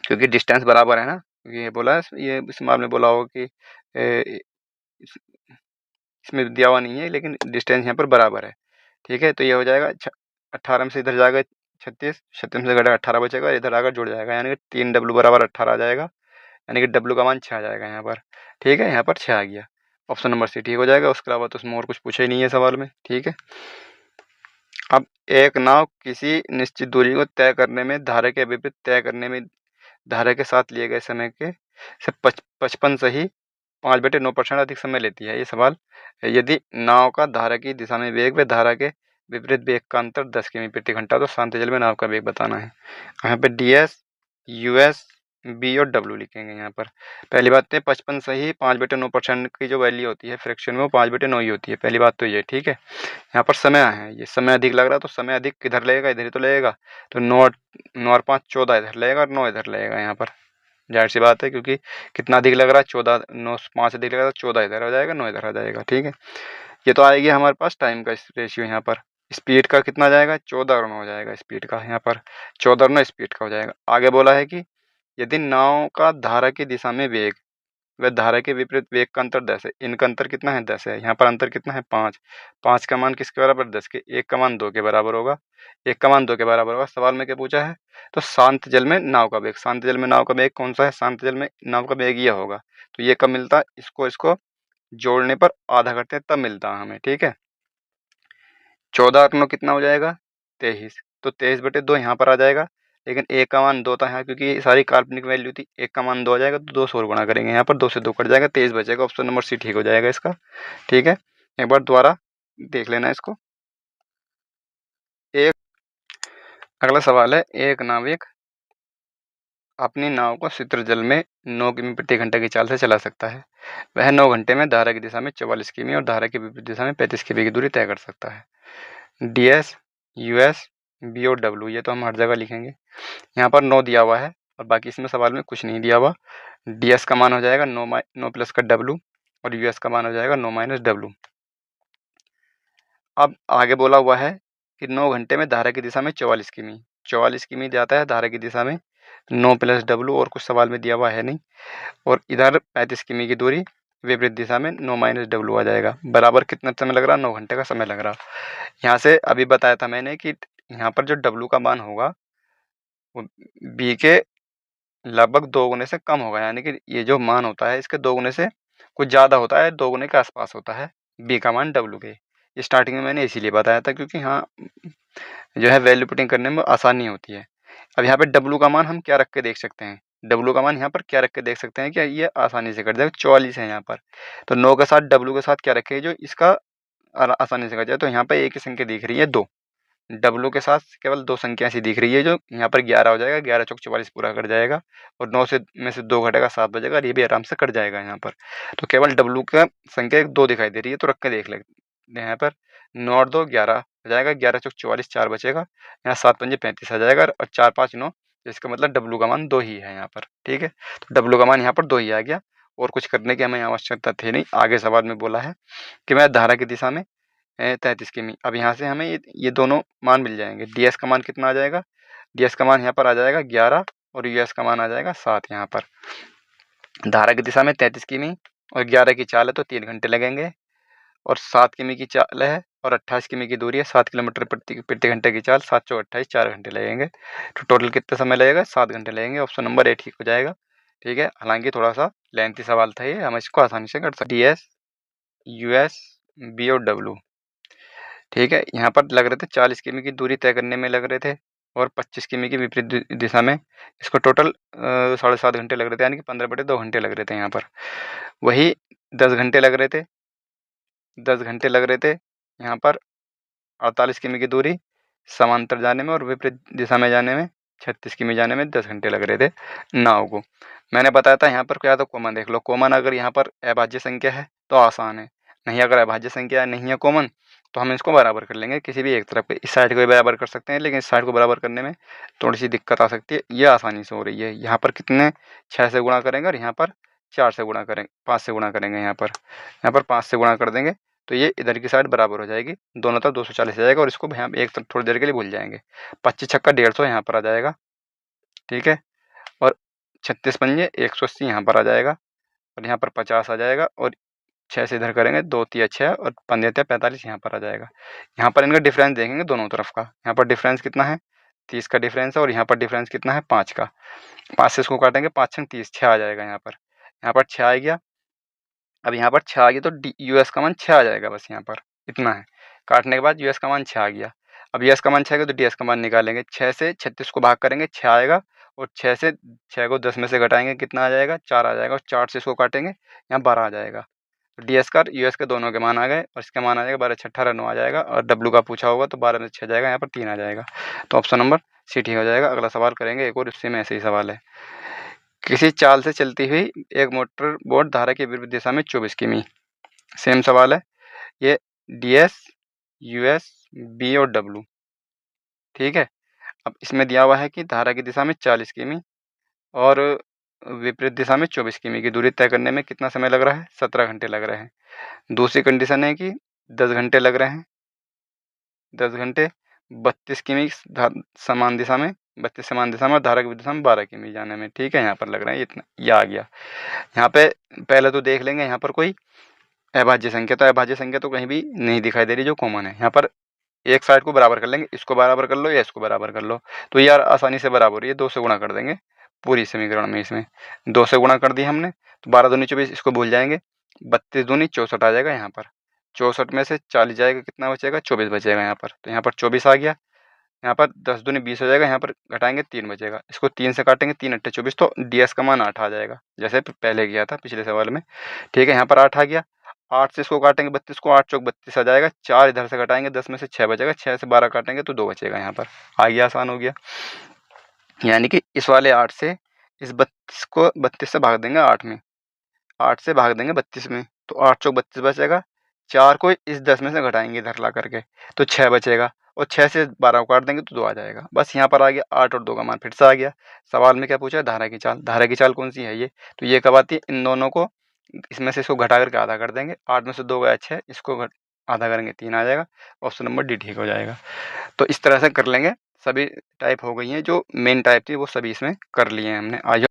क्योंकि डिस्टेंस बराबर है ना। क्योंकि ये बोला है, ये इस मामले में बोला होगा कि इसमें दिया हुआ नहीं है, लेकिन डिस्टेंस यहाँ पर बराबर है, ठीक है। तो ये हो जाएगा 18 में से इधर जाएगा 36, 36 में से घटेगा 18 बचेगा, इधर आकर जुड़ जाएगा, यानी कि 3W बराबर 18 आ जाएगा, यानी कि W का मान 6 आ जाएगा यहाँ पर, ठीक है। यहाँ पर 6 आ गया, ऑप्शन नंबर सी ठीक हो जाएगा। उसके अलावा तो उसमें और कुछ पूछा ही नहीं है सवाल में, ठीक है। अब एक नाव किसी निश्चित दूरी को तय करने में धारा के विपरीत तय करने में धारा के साथ लिए गए समय के से 55 सही 5/9% अधिक समय लेती है। ये सवाल, यदि नाव का धारा की दिशा में वेग व धारा के विपरीत वेग का अंतर 10 किमी प्रति घंटा, तो शांत जल में नाव का वेग बताना है। यहाँ पे DS, US, B और W लिखेंगे। यहाँ पर पहली बात है 55 सही 5/9% की जो वैल्यू होती है फ्रैक्शन में, वो 5/9 ही होती है। पहली बात तो ये, ठीक है। यहाँ पर समय है, ये समय अधिक लग रहा है, तो समय अधिक किधर लगेगा, इधर ही तो लगेगा। तो 9 और 5 14 इधर लगेगा, और 9 इधर लगेगा यहाँ पर, जाहिर सी बात है, क्योंकि कितना अधिक लग रहा है, 14, 9 5 अधिक लग रहा है, 14 इधर आ जाएगा, 9 इधर आ जाएगा, ठीक है। ये तो आएगी हमारे पास टाइम का रेशियो। यहाँ पर स्पीड का कितना जाएगा, 14 और 9 हो जाएगा स्पीड का, यहाँ पर 14 और 9 स्पीड का हो जाएगा। आगे बोला है कि यदि नाव का धारा की दिशा में वेग व धारा के विपरीत वेग का अंतर 10 है, इनका अंतर कितना है, 10 है। यहाँ पर अंतर कितना है, 5, 5 का मान किसके बराबर, 10 के। एक का मान 2 के बराबर होगा, एक का मान 2 के बराबर होगा। सवाल में क्या पूछा है, तो शांत जल में नाव का वेग, शांत जल में नाव का वेग कौन सा है, शांत जल में नाव का वेग ये होगा। तो ये कब मिलता है, इसको जोड़ने पर आधा करते हैं तब मिलता है हमें, ठीक है। 14 और 9 कितना हो जाएगा, 23, तो 23/2 यहाँ पर आ जाएगा। लेकिन एक का मान 2 था यहाँ, क्योंकि ये सारी काल्पनिक वैल्यू थी। एक का मान 2 आ जाएगा, तो 2 से और गुणा करेंगे, यहाँ पर 2 से 2 कट जाएगा, 23 बचेगा। ऑप्शन नंबर सी ठीक हो जाएगा इसका, ठीक है। एक बार दोबारा देख लेना इसको। एक अगला सवाल है, एक नाविक अपनी नाव को शीतल जल में 9 किमी प्रति घंटा की चाल से चला सकता है। वह 9 घंटे में धारा की दिशा में 44 किमी और धारा की विपरीत दिशा में 35 किमी की दूरी तय कर सकता है। DS, US, B और W, ये तो हम हर जगह लिखेंगे। यहाँ पर 9 दिया हुआ है, और बाकी इसमें सवाल में कुछ नहीं दिया हुआ। DS का मान हो जाएगा 9 प्लस का W, और US का मान हो जाएगा 9 माइनस W। अब आगे बोला हुआ है कि 9 घंटे में धारा की दिशा में 44 किमी, 44 किमी जाता है धारा की दिशा में, 9 प्लस W, और कुछ सवाल में दिया हुआ है नहीं। और इधर 35 किमी की दूरी विपरीत दिशा में 9 माइनस W आ जाएगा। बराबर कितना समय लग रहा है, 9 घंटे का समय लग रहा। यहाँ से अभी बताया था मैंने कि यहाँ पर जो W का मान होगा वो B के लगभग 2 गुने से कम होगा, यानी कि ये जो मान होता है इसके 2 गुने से कुछ ज़्यादा होता है, 2 गुने के आसपास होता है B का मान W के। स्टार्टिंग में मैंने इसीलिए बताया था, क्योंकि हाँ जो है वैल्यू पुटिंग करने में आसानी होती है। अब यहाँ पे डब्लू का मान हम क्या रख के देख सकते हैं, डब्लू का मान यहाँ पर क्या रख के देख सकते हैं कि ये आसानी से कट जाएगा। 44 है यहाँ पर, तो 9 के साथ डब्लू के साथ क्या रखें जो इसका आसानी से कट जाए। तो यहाँ पर एक ही संख्या दिख रही है 2, डब्लू के साथ केवल 2 संख्या ऐसी दिख रही है जो यहाँ पर 11 हो जाएगा। 11 चौक 44 पूरा कट जाएगा और 9 में से 2 घटेगा 7 बचेगा और ये भी आराम से कट जाएगा यहाँ पर। तो केवल डब्लू का संख्या 2 दिखाई दे रही है, तो रख के देख लेते हैं। यहाँ पर 9 और 2 11 हो जाएगा, 11 चौक 44 4 बचेगा, यहाँ 7 पंजे 35 आ जाएगा और 4 5 9, इसका मतलब डब्लू का मान 2 ही है यहाँ पर। ठीक है, तो डब्लू का मान यहाँ पर 2 ही आ गया और कुछ करने की हमें आवश्यकता थी नहीं। आगे सवाल में बोला है कि मैं धारा की दिशा में 33 किमी। अब यहाँ से हमें ये दोनों मान मिल जाएंगे। ds का मान कितना आ जाएगा, ds का मान यहाँ पर आ जाएगा 11 और us का मान आ जाएगा 7। यहाँ पर धारा की दिशा में 33 किमी और 11 की चाल है तो 3 घंटे लगेंगे और 7 किमी की चाल है और 28 किमी की दूरी है, 7 किलोमीटर प्रति घंटे की चाल, 7 चौक 28 4 घंटे लगेंगे। तो टोटल कितना समय लगेगा, 7 घंटे लगेंगे। ऑप्शन नंबर ए ठीक हो जाएगा। ठीक है, हालांकि थोड़ा सा लेंथी सवाल था ये, हम इसको आसानी से कर सकते। ds us b और w, ठीक है, यहाँ पर लग रहे थे 40 किमी की दूरी तय करने में लग रहे थे और 25 किमी की विपरीत दिशा में, इसको टोटल 7.5 घंटे लग रहे थे, यानी कि 15/2 घंटे लग रहे थे। यहाँ पर वही 10 घंटे लग रहे थे, 10 घंटे लग रहे थे यहाँ पर 48 किमी की दूरी समांतर जाने में और विपरीत दिशा में जाने में 36 किमी जाने में 10 घंटे लग रहे थे नाव को। मैंने बताया था यहाँ पर क्या तो कॉमन देख लो, कॉमन अगर यहाँ पर अभाज्य संख्या है तो आसान है, नहीं अगर अभाज्य संख्या नहीं है कॉमन तो हम इसको बराबर कर लेंगे किसी भी एक तरफ पे। इस साइड को भी बराबर कर सकते हैं, लेकिन इस साइड को बराबर करने में थोड़ी सी दिक्कत आ सकती है। ये आसानी से हो रही है। यहाँ पर कितने 6 से गुणा करेंगे और यहाँ पर 4 से गुणा करेंगे, 5 से गुणा करेंगे। यहाँ पर 5 से गुणा कर देंगे तो ये इधर की साइड बराबर हो जाएगी, दोनों तरफ 240 आ जाएगा और इसको यहाँ एक तरफ थोड़ी देर के लिए भूल जाएंगे। 25 छक्का 150 यहाँ पर आ जाएगा। ठीक है, और 36 पंजे 180 यहाँ पर आ जाएगा और यहाँ पर 50 आ जाएगा और 6 से इधर करेंगे 2 3 6 और 15 45 यहाँ पर आ जाएगा। यहाँ पर इनका डिफरेंस देखेंगे दोनों तरफ का, यहाँ पर डिफरेंस कितना है 30 का डिफरेंस है और यहाँ पर डिफरेंस कितना है 5 का। 5 से इसको काटेंगे 5 छंग 30, 6 आ जाएगा। यहाँ पर 6 आ गया। अब यहाँ पर 6 आ गया तो यूएस का मान 6 आ जाएगा, बस यहाँ पर इतना है। काटने के बाद यूएस का मान 6 आ गया। अब यूएस का मान 6 आ गया तो डीएस का मान निकालेंगे। 6 से 36 को भाग करेंगे 6 आएगा और 6 से 6 को 10 में से घटाएंगे कितना आ जाएगा 4 आ जाएगा और 4 से इसको काटेंगे यहाँ 12 आ जाएगा। डीएस का यूएस के दोनों के मान आ गए और इसका मान आ जाएगा 12 6 18 9 आ जाएगा और डब्ल्यू का पूछा होगा तो 12 में 6 जाएगा, यहाँ पर 3 आ जाएगा। तो ऑप्शन नंबर सी ठीक हो जाएगा। अगला सवाल करेंगे एक और, उससे में ऐसे ही सवाल है। किसी चाल से चलती हुई एक मोटर बोट धारा की विपरीत दिशा में 24 किमी। सेम सवाल है ये, डीएस यूएस बी और डब्ल्यू। ठीक है, अब इसमें दिया हुआ है कि धारा की दिशा में 40 किमी और विपरीत दिशा में 24 किमी की दूरी तय करने में कितना समय लग रहा है, 17 घंटे लग रहे हैं। दूसरी कंडीशन है कि 10 घंटे लग रहे हैं, 10 घंटे 32 किमी समान दिशा में, 32 समान दिशा में और धारा की दिशा में 12 किमी जाने में। ठीक है, यहाँ पर लग रहा है इतना, ये आ गया। यहाँ पे पहले तो देख लेंगे यहाँ पर कोई अभाज्य संख्या, तो अभाज्य संख्या तो कहीं भी नहीं दिखाई दे रही जो कॉमन है। यहाँ पर एक साइड को बराबर कर लेंगे, इसको बराबर कर लो या इसको बराबर कर लो, तो यार आसानी से बराबर, ये 2 से गुणा कर देंगे पूरी समीकरण में। इसमें 2 से गुणा कर दिया हमने तो 12 दूनी 24, इसको भूल जाएंगे, 32 दूनी 64 आ जाएगा। यहाँ पर 64 में से 40 जाएगा, कितना बचेगा 24 बचेगा यहाँ पर, तो यहाँ पर 24 आ गया। यहाँ पर 10 दूनी 20 हो जाएगा, यहाँ पर घटाएंगे 3 बचेगा, इसको 3 से काटेंगे 3 8 24, तो डीएस का मान 8 आ जाएगा जैसे पहले किया था पिछले सवाल में। ठीक है, यहाँ पर 8 आ गया। 8 से इसको काटेंगे 32 को, 8 चौक 32 आ जाएगा। 4 इधर से घटाएंगे 10 में से 6 बचेगा, 6 से 12 काटेंगे तो 2 बचेगा। यहाँ पर आ गया, आसान हो गया। यानी कि इस वाले 8 से इस 32 को 32 से भाग देंगे 8 में, 8 से भाग देंगे 32 में, तो 8 चौक 32 बचेगा। 4 को इस 10 में से घटाएंगे इधर ला करके तो 6 बचेगा और 6 से 12 को काट देंगे तो 2 आ जाएगा। बस यहाँ पर आ गया 8 और 2 का मान फिर से आ गया। सवाल में क्या पूछा है, धारा की चाल। धारा की चाल कौन सी है ये, तो ये कब आती है, इन दोनों को इसमें से इसको घटा करके आधा कर देंगे। 8 में से 2 गया 6, इसको आधा करेंगे 3 आ जाएगा। ऑप्शन नंबर डी ठीक हो जाएगा। तो इस तरह से कर लेंगे। सभी टाइप हो गई हैं, जो मेन टाइप थी वो सभी इसमें कर लिए हैं हमने। आज